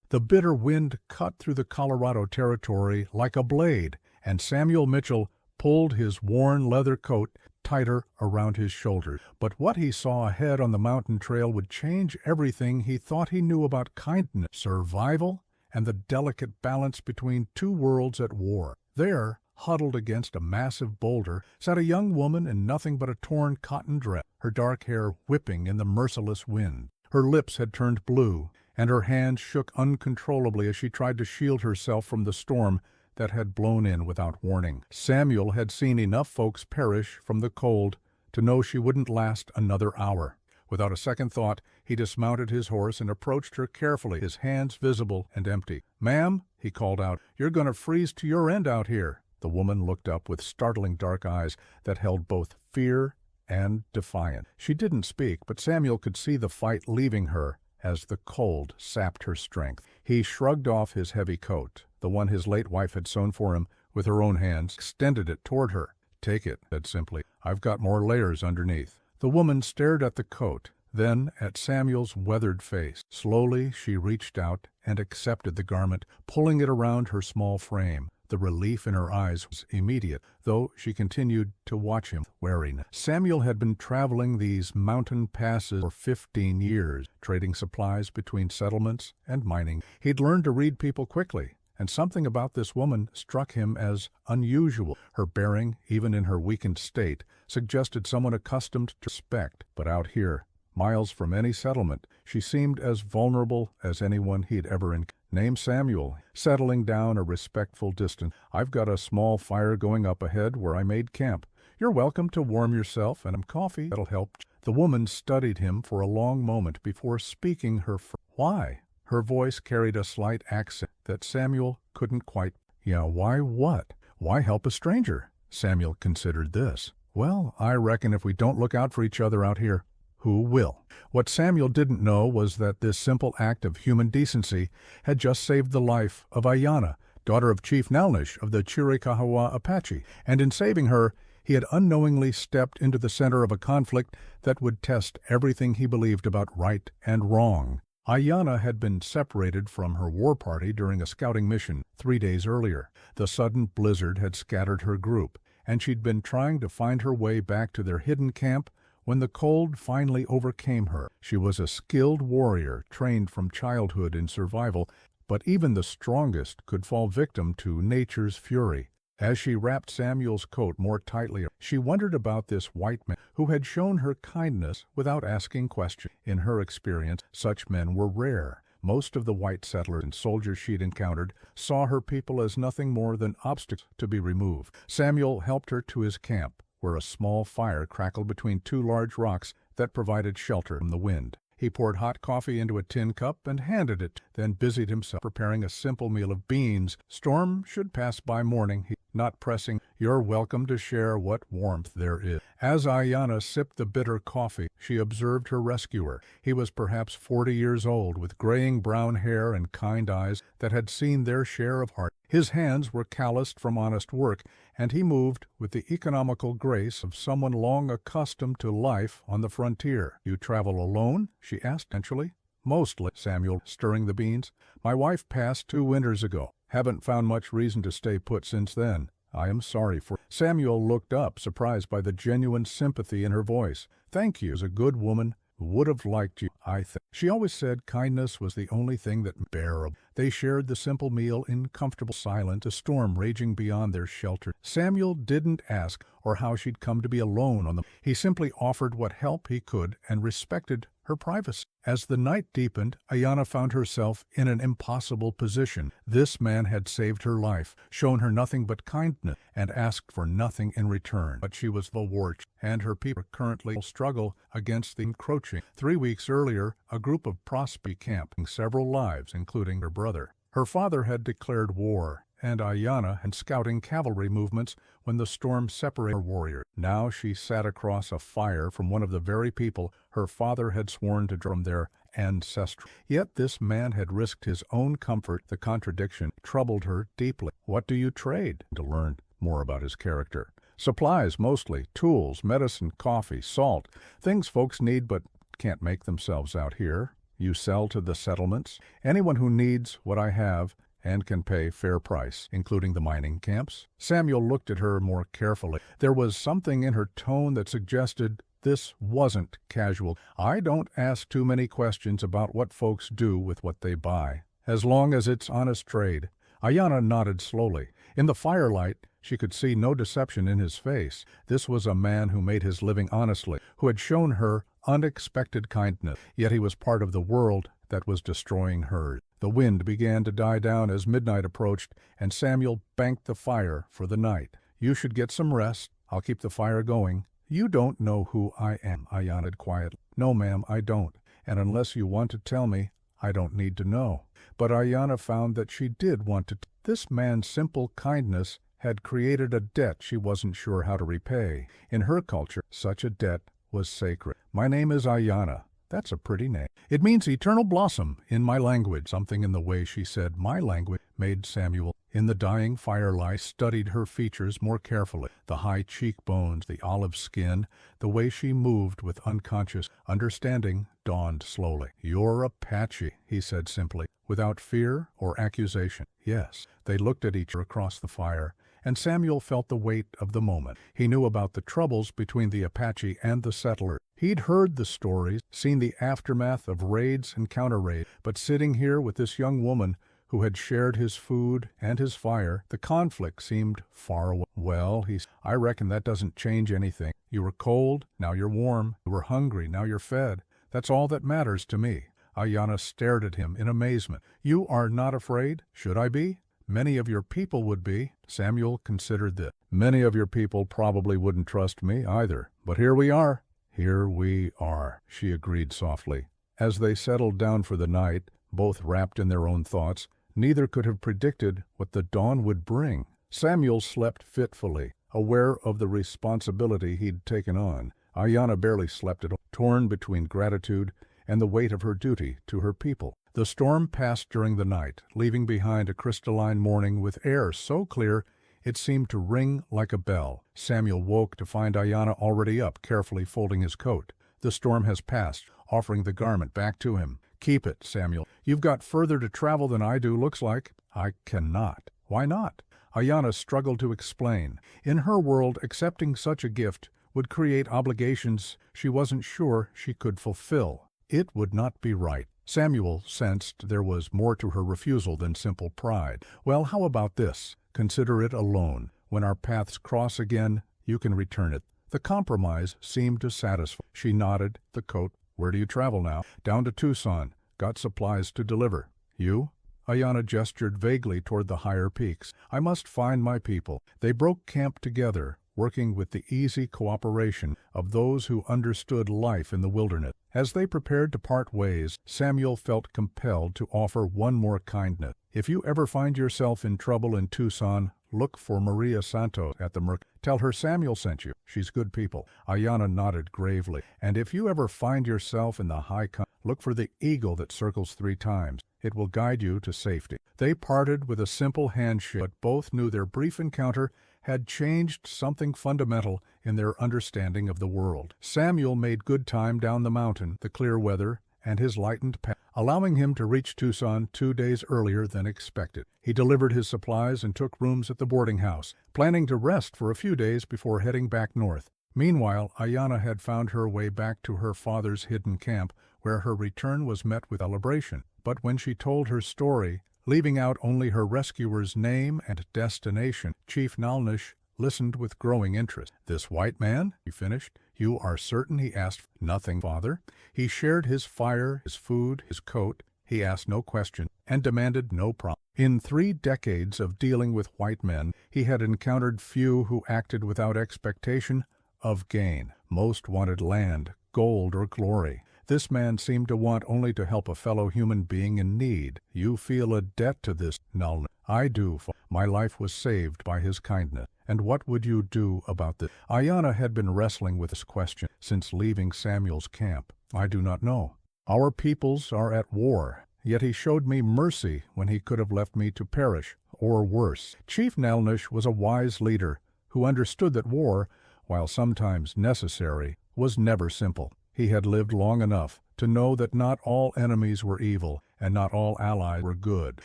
The bitter wind cut through the Colorado Territory like a blade, and Samuel Mitchell pulled his worn leather coat tighter around his shoulders. But what he saw ahead on the mountain trail would change everything he thought he knew about kindness, survival, and the delicate balance between two worlds at war. There, huddled against a massive boulder, sat a young woman in nothing but a torn cotton dress, her dark hair whipping in the merciless wind. Her lips had turned blue, and her hands shook uncontrollably as she tried to shield herself from the storm that had blown in without warning. Samuel had seen enough folks perish from the cold to know she wouldn't last another hour. Without a second thought, he dismounted his horse and approached her carefully, his hands visible and empty. "Ma'am," he called out, "you're going to freeze to your end out here." The woman looked up with startling dark eyes that held both fear and defiance. She didn't speak, but Samuel could see the fight leaving her as the cold sapped her strength. He shrugged off his heavy coat, the one his late wife had sewn for him with her own hands, extended it toward her. "Take it," said simply. "I've got more layers underneath." The woman stared at the coat, then at Samuel's weathered face. Slowly she reached out and accepted the garment, pulling it around her small frame. The relief in her eyes was immediate, though she continued to watch him warily. Samuel had been traveling these mountain passes for 15 years, trading supplies between settlements and mining. He'd learned to read people quickly, and something about this woman struck him as unusual. Her bearing, even in her weakened state, suggested someone accustomed to respect. But out here, miles from any settlement, she seemed as vulnerable as anyone he'd ever encountered. "Name's Samuel," settling down a respectful distance. "I've got a small fire going up ahead where I made camp. You're welcome to warm yourself and coffee that'll help." The woman studied him for a long moment before speaking her "Why?" Her voice carried a slight accent that Samuel couldn't quite. "Yeah, why what? Why help a stranger?" Samuel considered this. "Well, I reckon if we don't look out for each other out here, who will?" What Samuel didn't know was that this simple act of human decency had just saved the life of Ayanna, daughter of Chief Nelnish of the Chiricahua Apache, and in saving her, he had unknowingly stepped into the center of a conflict that would test everything he believed about right and wrong. Ayanna had been separated from her war party during a scouting mission 3 days earlier. The sudden blizzard had scattered her group, and she'd been trying to find her way back to their hidden camp when the cold finally overcame her. She was a skilled warrior, trained from childhood in survival, but even the strongest could fall victim to nature's fury. As she wrapped Samuel's coat more tightly, she wondered about this white man who had shown her kindness without asking questions. In her experience, such men were rare. Most of the white settlers and soldiers she'd encountered saw her people as nothing more than obstacles to be removed. Samuel helped her to his camp, where a small fire crackled between two large rocks that provided shelter from the wind. He poured hot coffee into a tin cup and handed it, then busied himself preparing a simple meal of beans. Storm should pass by morning, not pressing. "You're welcome to share what warmth there is." As Ayanna sipped the bitter coffee, she observed her rescuer. He was perhaps 40 years old, with graying brown hair and kind eyes that had seen their share of hardship. His hands were calloused from honest work, and he moved with the economical grace of someone long accustomed to life on the frontier. "You travel alone?" she asked eventually. "Mostly," Samuel, stirring the beans. "My wife passed 2 winters ago. Haven't found much reason to stay put since then. I am sorry for—" Samuel looked up, surprised by the genuine sympathy in her voice. "Thank you. As a good woman, would have liked you, I think." She always said kindness was the only thing that bearable. They shared the simple meal in comfortable silence, a storm raging beyond their shelter. Samuel didn't ask or how she'd come to be alone on the. He simply offered what help he could and respected her privacy. As the night deepened, Ayanna found herself in an impossible position. This man had saved her life, shown her nothing but kindness, and asked for nothing in return. But she was the war, and her people currently struggle against the encroaching. 3 weeks earlier, a group of prospects camping several lives, including her brother. Her father had declared war, and Ayanna had scouting cavalry movements when the storm separated her warriors. Now she sat across a fire from one of the very people her father had sworn to from their ancestry. Yet this man had risked his own comfort. The contradiction troubled her deeply. "What do you trade?" To learn more about his character. "Supplies, mostly. Tools, medicine, coffee, salt. Things folks need but can't make themselves out here." You sell to the settlements? Anyone who needs what I have and can pay fair price, including the mining camps?" Samuel looked at her more carefully. There was something in her tone that suggested this wasn't casual. "I don't ask too many questions about what folks do with what they buy, as long as it's honest trade." Ayanna nodded slowly. In the firelight, she could see no deception in his face. This was a man who made his living honestly, who had shown her unexpected kindness, yet he was part of the world that was destroying hers. The wind began to die down as midnight approached, and Samuel banked the fire for the night. "You should get some rest. I'll keep the fire going." "You don't know who I am," Ayanna said quietly. "No, ma'am, I don't. And unless you want to tell me, I don't need to know." But Ayanna found that she did want to. This man's simple kindness had created a debt she wasn't sure how to repay. In her culture, such a debt was sacred. "My name is Ayanna." "That's a pretty name." "It means eternal blossom in my language." Something in the way she said "my language" made Samuel, in the dying firelight, studied her features more carefully. The high cheekbones, the olive skin, the way she moved with unconscious understanding dawned slowly. "You're Apache," he said simply, without fear or accusation. "Yes." They looked at each other across the fire, and Samuel felt the weight of the moment. He knew about the troubles between the Apache and the settlers. He'd heard the stories, seen the aftermath of raids and counter-raids, but sitting here with this young woman who had shared his food and his fire, the conflict seemed far away. "Well," he said, "I reckon that doesn't change anything. You were cold, now you're warm. You were hungry, now you're fed. That's all that matters to me." Ayanna stared at him in amazement. "You are not afraid?" "Should I be? Many of your people would be." Samuel considered this. "Many of your people probably wouldn't trust me either. But here we are." "Here we are," she agreed softly. As they settled down for the night, both wrapped in their own thoughts, neither could have predicted what the dawn would bring. Samuel slept fitfully, aware of the responsibility he'd taken on. Ayanna barely slept at all, torn between gratitude and the weight of her duty to her people. The storm passed during the night, leaving behind a crystalline morning with air so clear it seemed to ring like a bell. Samuel woke to find Ayanna already up, carefully folding his coat. "The storm has passed," offering the garment back to him. "Keep it, Samuel. You've got further to travel than I do, looks like." "I cannot." "Why not?" Ayanna struggled to explain. In her world, accepting such a gift would create obligations she wasn't sure she could fulfill. It would not be right. Samuel sensed there was more to her refusal than simple pride. "Well, how about this? Consider it a loan. When our paths cross again, you can return it." The compromise seemed to satisfy. She nodded the coat. "Where do you travel now?" "Down to Tucson. Got supplies to deliver." "You?" Ayanna gestured vaguely toward the higher peaks. "I must find my people." They broke camp together, working with the easy cooperation of those who understood life in the wilderness. As they prepared to part ways, Samuel felt compelled to offer one more kindness. "If you ever find yourself in trouble in Tucson, look for Maria Santos at the Merc. Tell her Samuel sent you. She's good people." Ayanna nodded gravely. "And if you ever find yourself in the high country, look for the eagle that circles 3 times. It will guide you to safety." They parted with a simple handshake, but both knew their brief encounter had changed something fundamental in their understanding of the world. Samuel made good time down the mountain, the clear weather, and his lightened path, allowing him to reach Tucson 2 days earlier than expected. He delivered his supplies and took rooms at the boarding house, planning to rest for a few days before heading back north. Meanwhile, Ayanna had found her way back to her father's hidden camp, where her return was met with celebration. But when she told her story, leaving out only her rescuer's name and destination, Chief Nalnish listened with growing interest. "This white man?" he finished. "You are certain he asked nothing, father? He shared his fire, his food, his coat. He asked no question and demanded no promise. In 3 decades of dealing with white men, he had encountered few who acted without expectation of gain. Most wanted land, gold, or glory. This man seemed to want only to help a fellow human being in need. You feel a debt to this, Nalnish." "I do. My life was saved by his kindness." "And what would you do about this?" Ayanna had been wrestling with this question since leaving Samuel's camp. "I do not know. Our peoples are at war, yet he showed me mercy when he could have left me to perish, or worse." Chief Nalnish was a wise leader who understood that war, while sometimes necessary, was never simple. He had lived long enough to know that not all enemies were evil and not all allies were good.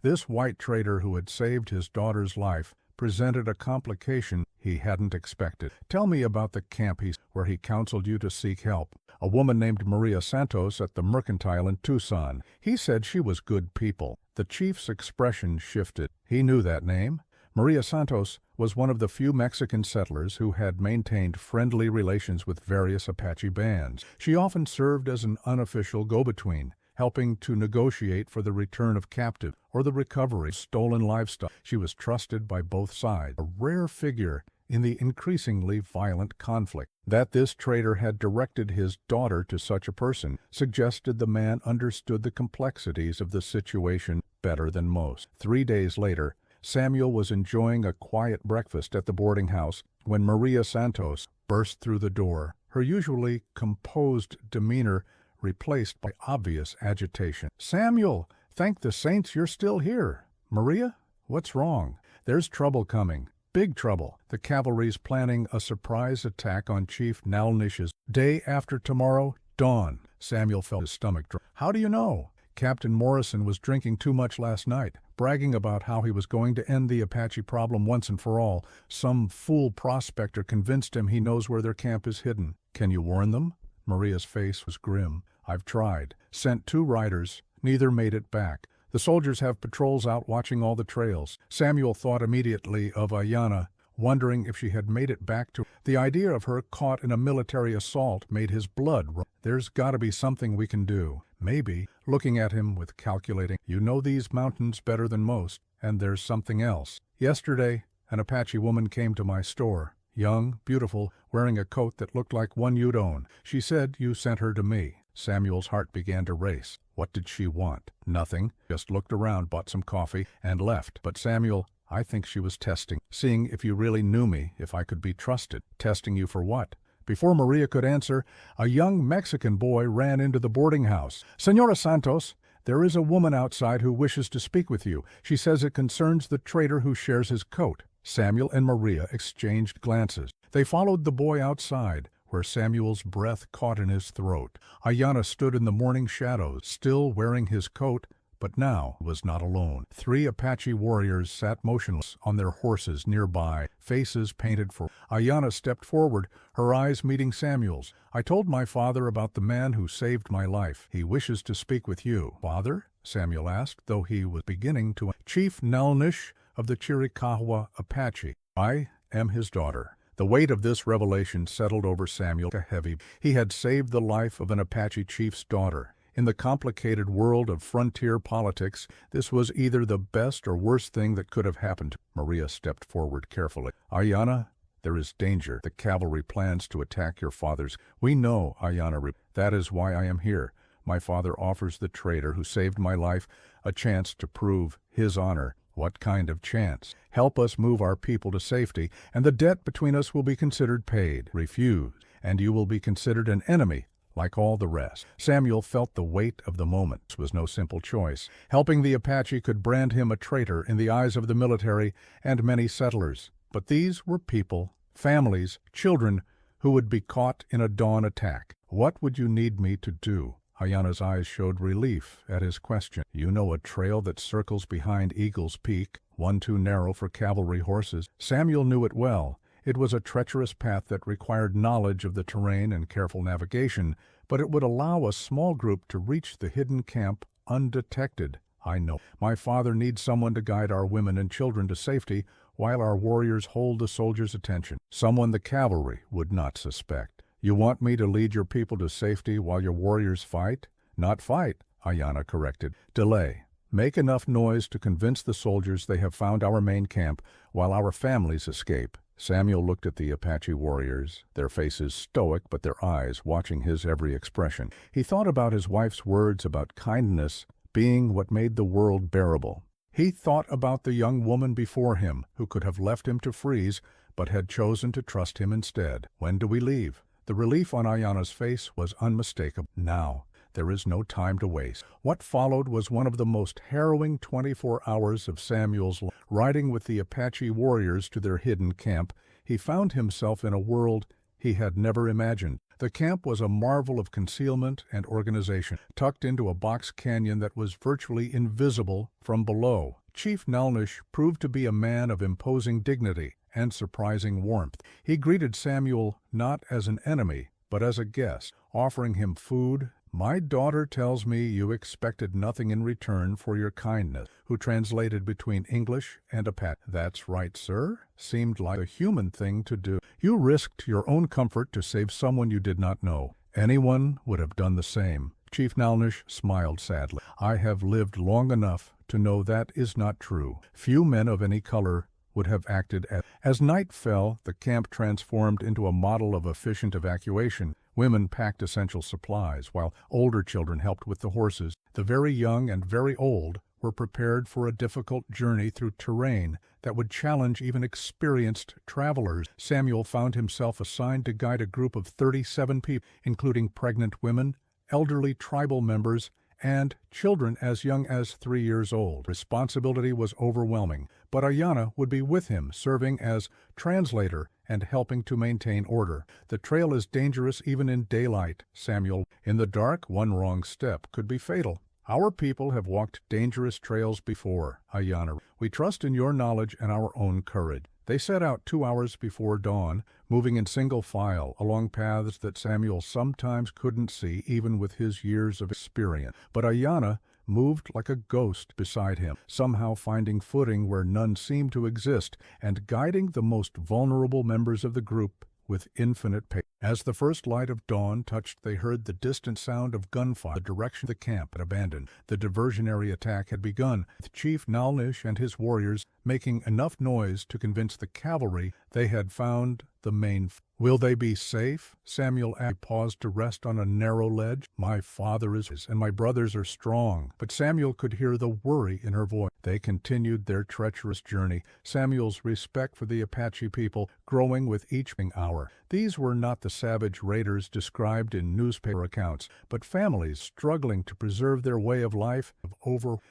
This white traitor who had saved his daughter's life presented a complication he hadn't expected. Tell me about the camp where he counseled you to seek help. A woman named Maria Santos at the Mercantile in Tucson. He said she was good people. The chief's expression shifted. He knew that name. Maria Santos was one of the few Mexican settlers who had maintained friendly relations with various Apache bands. She often served as an unofficial go-between, helping to negotiate for the return of captives or the recovery of stolen livestock. She was trusted by both sides, a rare figure in the increasingly violent conflict. That this traitor had directed his daughter to such a person suggested the man understood the complexities of the situation better than most. 3 days later, Samuel was enjoying a quiet breakfast at the boarding house when Maria Santos burst through the door, her usually composed demeanor replaced by obvious agitation. "Samuel, thank the saints you're still here." "Maria, what's wrong?" "There's trouble coming. Big trouble. The cavalry's planning a surprise attack on Chief Nalnish's day after tomorrow, dawn." Samuel felt his stomach drop. "How do you know?" "Captain Morrison was drinking too much last night, bragging about how he was going to end the Apache problem once and for all. Some fool prospector convinced him he knows where their camp is hidden." "Can you warn them?" Maria's face was grim. "I've tried. Sent 2 riders. Neither made it back. The soldiers have patrols out watching all the trails." Samuel thought immediately of Ayana, wondering if she had made it back to... The idea of her caught in a military assault made his blood run. "There's got to be something we can do." "Maybe," looking at him with calculating, "you know these mountains better than most, and there's something else. Yesterday, an Apache woman came to my store. Young, beautiful, wearing a coat that looked like one you'd own. She said you sent her to me." Samuel's heart began to race. What did she want? Nothing. Just looked around, bought some coffee, and left. "But Samuel, I think she was testing, seeing if you really knew me, if I could be trusted." "Testing you for what?" Before Maria could answer, a young Mexican boy ran into the boarding house. "Senora Santos, there is a woman outside who wishes to speak with you. She says it concerns the traitor who shares his coat." Samuel and Maria exchanged glances. They followed the boy outside, where Samuel's breath caught in his throat. Ayana stood in the morning shadows, still wearing his coat, but now was not alone. 3 Apache warriors sat motionless on their horses nearby, faces painted for... Ayana stepped forward, her eyes meeting Samuel's. "I told my father about the man who saved my life. He wishes to speak with you." "Father?" Samuel asked, though he was beginning to... "Chief Nalnish of the Chiricahua Apache. I am his daughter." The weight of this revelation settled over Samuel like a heavy. He had saved the life of an Apache chief's daughter. In the complicated world of frontier politics, this was either the best or worst thing that could have happened. Maria stepped forward carefully. "Ayana, there is danger. The cavalry plans to attack your father's..." "We know," Ayana. "That is why I am here. My father offers the traitor who saved my life a chance to prove his honor." "What kind of chance?" "Help us move our people to safety, and the debt between us will be considered paid. Refuse, and you will be considered an enemy, like all the rest." Samuel felt the weight of the moment. This was no simple choice. Helping the Apache could brand him a traitor in the eyes of the military and many settlers. But these were people, families, children, who would be caught in a dawn attack. "What would you need me to do?" Ayana's eyes showed relief at his question. "You know a trail that circles behind Eagle's Peak, one too narrow for cavalry horses." Samuel knew it well. It was a treacherous path that required knowledge of the terrain and careful navigation, but it would allow a small group to reach the hidden camp undetected. "I know. My father needs someone to guide our women and children to safety while our warriors hold the soldiers' attention. Someone the cavalry would not suspect." "You want me to lead your people to safety while your warriors fight?" "Not fight," Ayana corrected. "Delay. Make enough noise to convince the soldiers they have found our main camp while our families escape." Samuel looked at the Apache warriors, their faces stoic but their eyes watching his every expression. He thought about his wife's words about kindness being what made the world bearable. He thought about the young woman before him who could have left him to freeze but had chosen to trust him instead. "When do we leave?" The relief on Ayana's face was unmistakable. "Now. There is no time to waste." What followed was one of the most harrowing 24 hours of Samuel's life. Riding with the Apache warriors to their hidden camp, he found himself in a world he had never imagined. The camp was a marvel of concealment and organization, tucked into a box canyon that was virtually invisible from below. Chief Nalnish proved to be a man of imposing dignity and surprising warmth. He greeted Samuel not as an enemy, but as a guest, offering him food. "My daughter tells me you expected nothing in return for your kindness," who translated between English and Apache. "That's right, sir," seemed like a human thing to do. "You risked your own comfort to save someone you did not know. Anyone would have done the same." Chief Nalnish smiled sadly. "I have lived long enough to know that is not true. Few men of any color would have acted as night fell, the camp transformed into a model of efficient evacuation. Women packed essential supplies, while older children helped with the horses. The very young and very old were prepared for a difficult journey through terrain that would challenge even experienced travelers. Samuel found himself assigned to guide a group of 37 people, including pregnant women, elderly tribal members, and children as young as 3 years old. Responsibility was overwhelming, but Ayanna would be with him, serving as translator and helping to maintain order. "The trail is dangerous even in daylight, Samuel. In the dark, one wrong step could be fatal." "Our people have walked dangerous trails before, Ayanna. We trust in your knowledge and our own courage." They set out 2 hours before dawn, moving in single file along paths that Samuel sometimes couldn't see even with his years of experience. But Ayanna moved like a ghost beside him, somehow finding footing where none seemed to exist, and guiding the most vulnerable members of the group with infinite patience. As the first light of dawn touched, they heard the distant sound of gunfire, the direction the camp had abandoned. The diversionary attack had begun, with Chief Nalnish and his warriors making enough noise to convince the cavalry they had found the main. "Will they be safe?" Samuel paused to rest on a narrow ledge. "My father is, and my brothers are strong." But Samuel could hear the worry in her voice. They continued their treacherous journey, Samuel's respect for the Apache people growing with each hour. These were not the savage raiders described in newspaper accounts, but families struggling to preserve their way of life.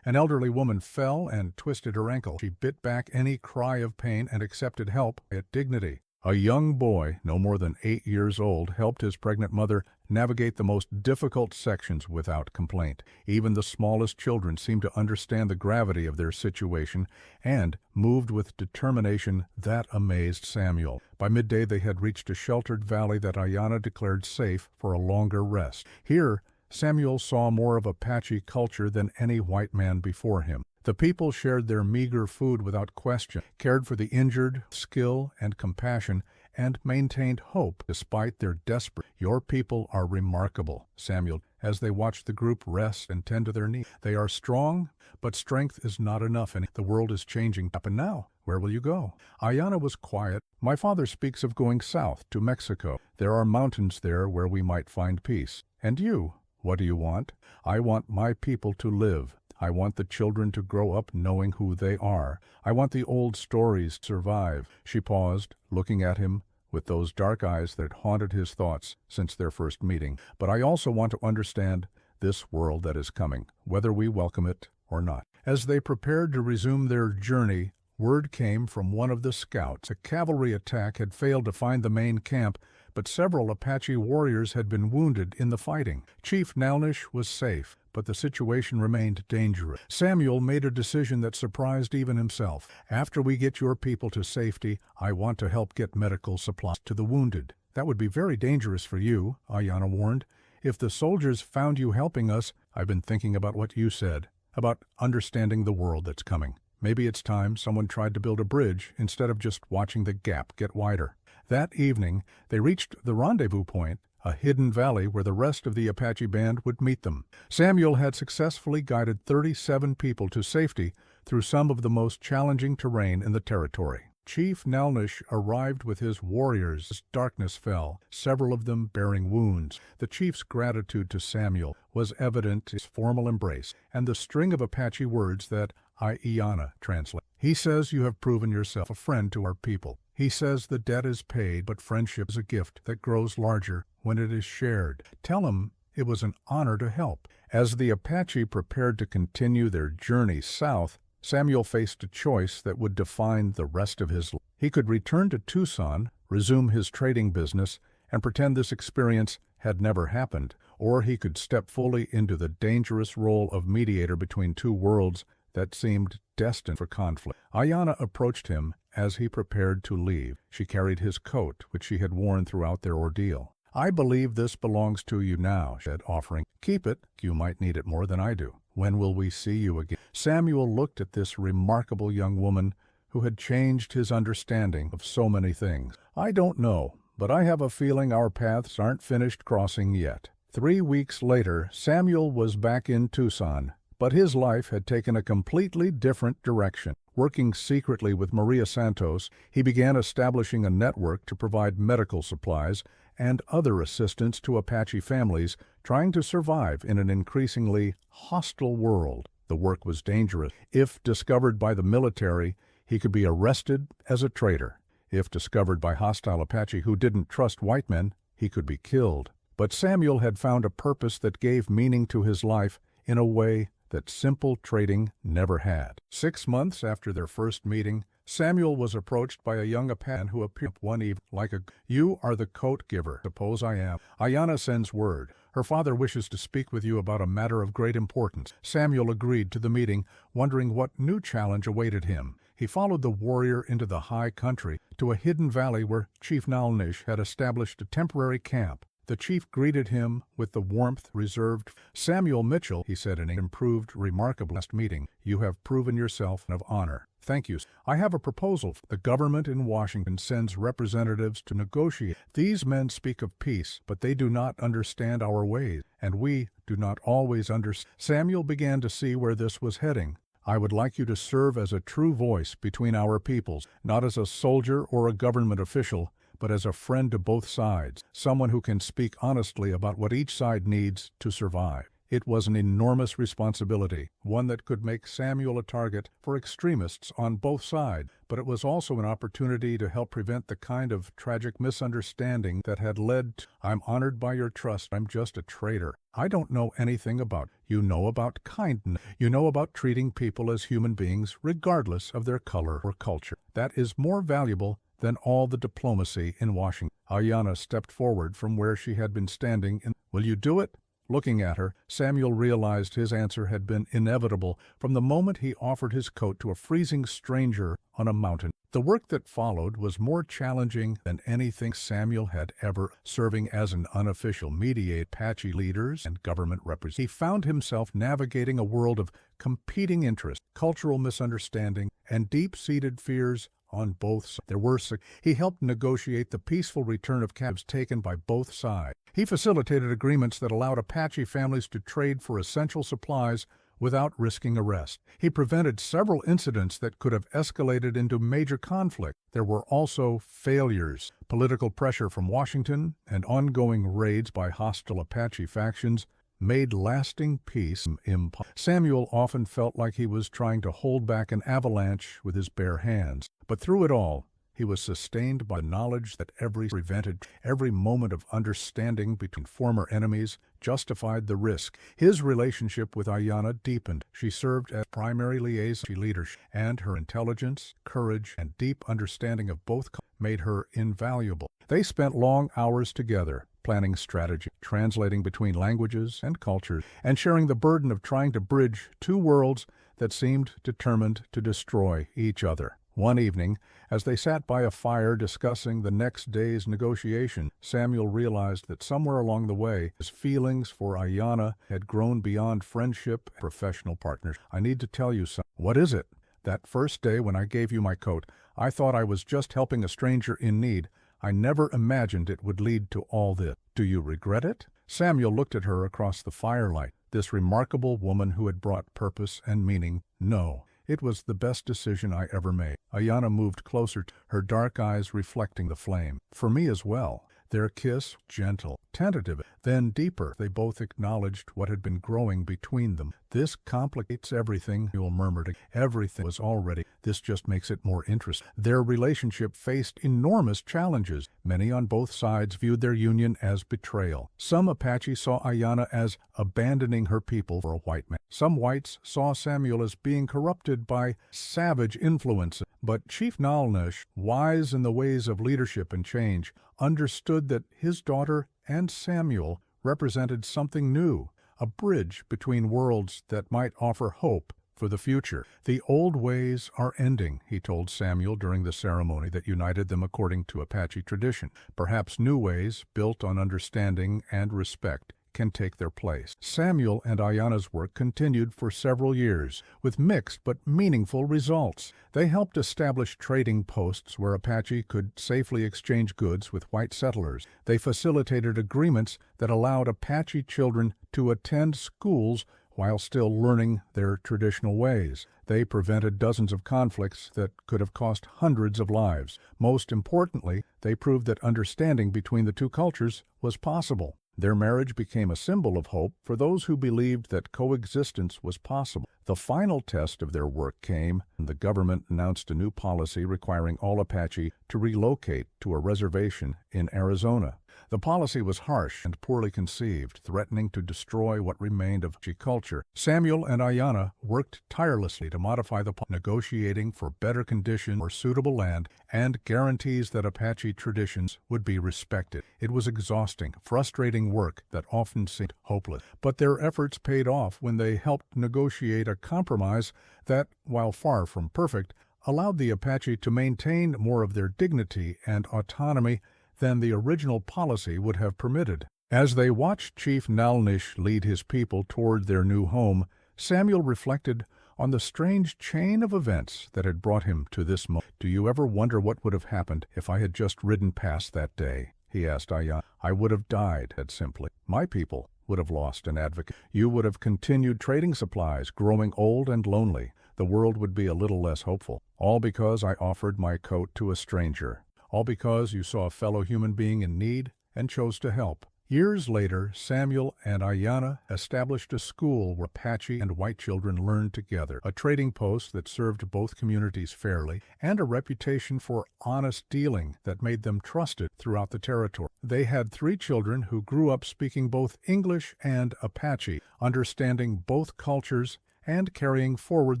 An elderly woman fell and twisted her ankle. She bit back any cry of pain and accepted help with dignity. A young boy, no more than 8 years old, helped his pregnant mother navigate the most difficult sections without complaint. Even the smallest children seemed to understand the gravity of their situation and moved with determination that amazed Samuel. By midday they had reached a sheltered valley that Ayanna declared safe for a longer rest. Here, Samuel saw more of Apache culture than any white man before him. The people shared their meager food without question, cared for the injured, skill and compassion, and maintained hope despite their desperate. "Your people are remarkable," Samuel, as they watched the group rest and tend to their needs. "They are strong, but strength is not enough, and the world is changing. And now, where will you go?" Ayanna was quiet. "My father speaks of going south to Mexico. There are mountains there where we might find peace. And you, what do you want?" "I want my people to live. I want the children to grow up knowing who they are. I want the old stories to survive." She paused, looking at him with those dark eyes that had haunted his thoughts since their first meeting. "But I also want to understand this world that is coming, whether we welcome it or not." As they prepared to resume their journey, word came from one of the scouts. A cavalry attack had failed to find the main camp, but several Apache warriors had been wounded in the fighting. Chief Nalnish was safe, but the situation remained dangerous. Samuel made a decision that surprised even himself. "After we get your people to safety, I want to help get medical supplies to the wounded." "That would be very dangerous for you," Ayanna warned. "If the soldiers found you helping us—" "I've been thinking about what you said, about understanding the world that's coming. Maybe it's time someone tried to build a bridge instead of just watching the gap get wider." That evening, they reached the rendezvous point, a hidden valley where the rest of the Apache band would meet them. Samuel had successfully guided 37 people to safety through some of the most challenging terrain in the territory. Chief Nalnish arrived with his warriors as darkness fell, several of them bearing wounds. The chief's gratitude to Samuel was evident in his formal embrace and the string of Apache words that Ayanna translated. "He says you have proven yourself a friend to our people. He says the debt is paid, but friendship is a gift that grows larger when it is shared. Tell him it was an honor to help." As the Apache prepared to continue their journey south, Samuel faced a choice that would define the rest of his life. He could return to Tucson, resume his trading business, and pretend this experience had never happened, or he could step fully into the dangerous role of mediator between two worlds that seemed destined for conflict. Ayanna approached him as he prepared to leave. She carried his coat, which she had worn throughout their ordeal. "I believe this belongs to you now," she said, offering. "Keep it. You might need it more than I do. When will we see you again?" Samuel looked at this remarkable young woman who had changed his understanding of so many things. "I don't know, but I have a feeling our paths aren't finished crossing yet." 3 weeks later, Samuel was back in Tucson, but his life had taken a completely different direction. Working secretly with Maria Santos, he began establishing a network to provide medical supplies and other assistance to Apache families trying to survive in an increasingly hostile world. The work was dangerous. If discovered by the military, he could be arrested as a traitor. If discovered by hostile Apache who didn't trust white men, he could be killed. But Samuel had found a purpose that gave meaning to his life in a way that simple trading never had. 6 months after their first meeting, Samuel was approached by a young Apache who appeared one evening like a, "You are the coat giver." "Suppose I am. Ayanna sends word. Her father wishes to speak with you about a matter of great importance." Samuel agreed to the meeting, wondering what new challenge awaited him. He followed the warrior into the high country, to a hidden valley where Chief Nalnish had established a temporary camp. The chief greeted him with the warmth reserved. "Samuel Mitchell," he said, improved remarkably last meeting. "You have proven yourself of honor." "Thank you. I have a proposal. The government in Washington sends representatives to negotiate. These men speak of peace, but they do not understand our ways, and we do not always understand." Samuel began to see where this was heading. "I would like you to serve as a true voice between our peoples, not as a soldier or a government official, but as a friend to both sides, someone who can speak honestly about what each side needs to survive." It was an enormous responsibility, one that could make Samuel a target for extremists on both sides, but it was also an opportunity to help prevent the kind of tragic misunderstanding that had led to, "I'm honored by your trust. I'm just a trader. I don't know anything about." "You know about kindness. You know about treating people as human beings regardless of their color or culture. That is more valuable than all the diplomacy in Washington." Ayanna stepped forward from where she had been standing. "Will you do it?" Looking at her, Samuel realized his answer had been inevitable from the moment he offered his coat to a freezing stranger on a mountain. The work that followed was more challenging than anything Samuel had ever, serving as an unofficial mediator, Apache leaders and government representatives. He found himself navigating a world of competing interests, cultural misunderstanding, and deep-seated fears on both sides. He helped negotiate the peaceful return of captives taken by both sides. He facilitated agreements that allowed Apache families to trade for essential supplies without risking arrest. He prevented several incidents that could have escalated into major conflict. There were also failures, political pressure from Washington, and ongoing raids by hostile Apache factions made lasting peace impossible. Samuel often felt like he was trying to hold back an avalanche with his bare hands. But through it all, he was sustained by the knowledge that every moment of understanding between former enemies justified the risk. His relationship with Ayanna deepened. She served as primary liaison leadership, and her intelligence, courage, and deep understanding of both made her invaluable. They spent long hours together, planning strategy, translating between languages and cultures, and sharing the burden of trying to bridge two worlds that seemed determined to destroy each other. One evening, as they sat by a fire discussing the next day's negotiation, Samuel realized that somewhere along the way, his feelings for Ayanna had grown beyond friendship and professional partnership. "I need to tell you something." "What is it?" "That first day when I gave you my coat, I thought I was just helping a stranger in need. I never imagined it would lead to all this. Do you regret it?" Samuel looked at her across the firelight, this remarkable woman who had brought purpose and meaning. "No. It was the best decision I ever made." Ayanna moved closer, her dark eyes reflecting the flame. "For me as well." Their kiss, gentle, tentative, then deeper. They both acknowledged what had been growing between them. "This complicates everything," Samuel murmured. "Everything was already. This just makes it more interesting." Their relationship faced enormous challenges. Many on both sides viewed their union as betrayal. Some Apache saw Ayanna as abandoning her people for a white man. Some whites saw Samuel as being corrupted by savage influences. But Chief Nalnish, wise in the ways of leadership and change, understood that his daughter and Samuel represented something new, a bridge between worlds that might offer hope for the future. "The old ways are ending," he told Samuel during the ceremony that united them according to Apache tradition. "Perhaps new ways, built on understanding and respect, can take their place." Samuel and Ayanna's work continued for several years, with mixed but meaningful results. They helped establish trading posts where Apache could safely exchange goods with white settlers. They facilitated agreements that allowed Apache children to attend schools while still learning their traditional ways. They prevented dozens of conflicts that could have cost hundreds of lives. Most importantly, they proved that understanding between the two cultures was possible. Their marriage became a symbol of hope for those who believed that coexistence was possible. The final test of their work came when the government announced a new policy requiring all Apache to relocate to a reservation in Arizona. The policy was harsh and poorly conceived, threatening to destroy what remained of Apache culture. Samuel and Ayanna worked tirelessly to modify the policy, negotiating for better conditions or suitable land and guarantees that Apache traditions would be respected. It was exhausting, frustrating work that often seemed hopeless. But their efforts paid off when they helped negotiate a compromise that, while far from perfect, allowed the Apache to maintain more of their dignity and autonomy than the original policy would have permitted. As they watched Chief Nalnish lead his people toward their new home, Samuel reflected on the strange chain of events that had brought him to this moment. "Do you ever wonder what would have happened if I had just ridden past that day?" he asked Ayanna. "I would have died," said simply. "My people would have lost an advocate. You would have continued trading supplies, growing old and lonely. The world would be a little less hopeful. All because I offered my coat to a stranger. All because you saw a fellow human being in need and chose to help." Years later, Samuel and Ayanna established a school where Apache and white children learned together, a trading post that served both communities fairly, and a reputation for honest dealing that made them trusted throughout the territory. They had 3 children who grew up speaking both English and Apache, understanding both cultures and carrying forward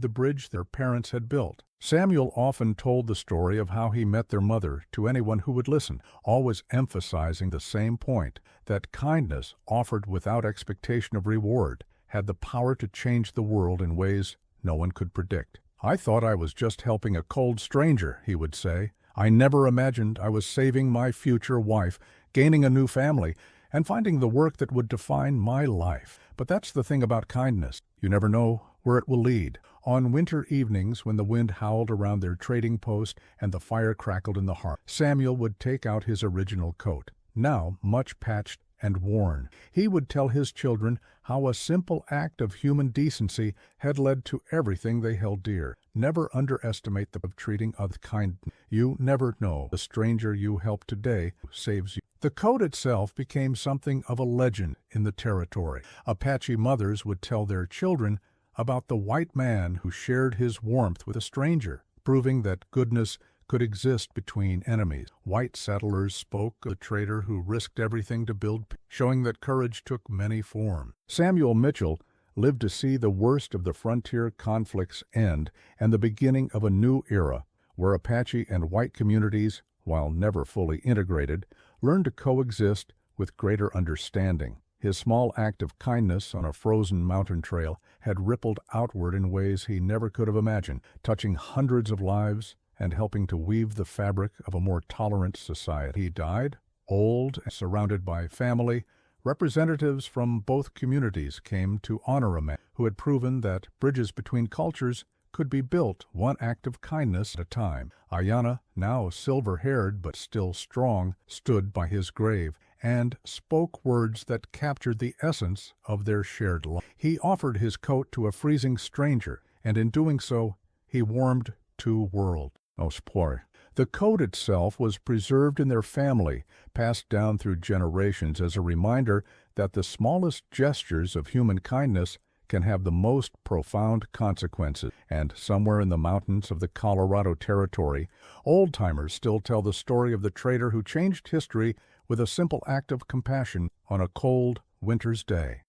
the bridge their parents had built. Samuel often told the story of how he met their mother to anyone who would listen, always emphasizing the same point, that kindness offered without expectation of reward had the power to change the world in ways no one could predict. "I thought I was just helping a cold stranger," he would say. "I never imagined I was saving my future wife, gaining a new family, and finding the work that would define my life." But that's the thing about kindness. You never know where it will lead. On winter evenings, when the wind howled around their trading post and the fire crackled in the hearth, Samuel would take out his original coat, now much patched and worn. He would tell his children how a simple act of human decency had led to everything they held dear. Never underestimate the of treating others kindly. You never know. The stranger you help today saves you. The coat itself became something of a legend in the territory. Apache mothers would tell their children about the white man who shared his warmth with a stranger, proving that goodness could exist between enemies. White settlers spoke of the trader who risked everything to build peace, showing that courage took many forms. Samuel Mitchell lived to see the worst of the frontier conflicts end and the beginning of a new era where Apache and white communities, while never fully integrated, learned to coexist with greater understanding. His small act of kindness on a frozen mountain trail had rippled outward in ways he never could have imagined, touching hundreds of lives and helping to weave the fabric of a more tolerant society. He died, old and surrounded by family. Representatives from both communities came to honor a man who had proven that bridges between cultures could be built one act of kindness at a time. Ayanna, now silver-haired but still strong, stood by his grave and spoke words that captured the essence of their shared life. He offered his coat to a freezing stranger, and in doing so, he warmed 2 worlds. Oh, poor. The coat itself was preserved in their family, passed down through generations as a reminder that the smallest gestures of human kindness can have the most profound consequences. And somewhere in the mountains of the Colorado Territory, old-timers still tell the story of the trader who changed history with a simple act of compassion on a cold winter's day.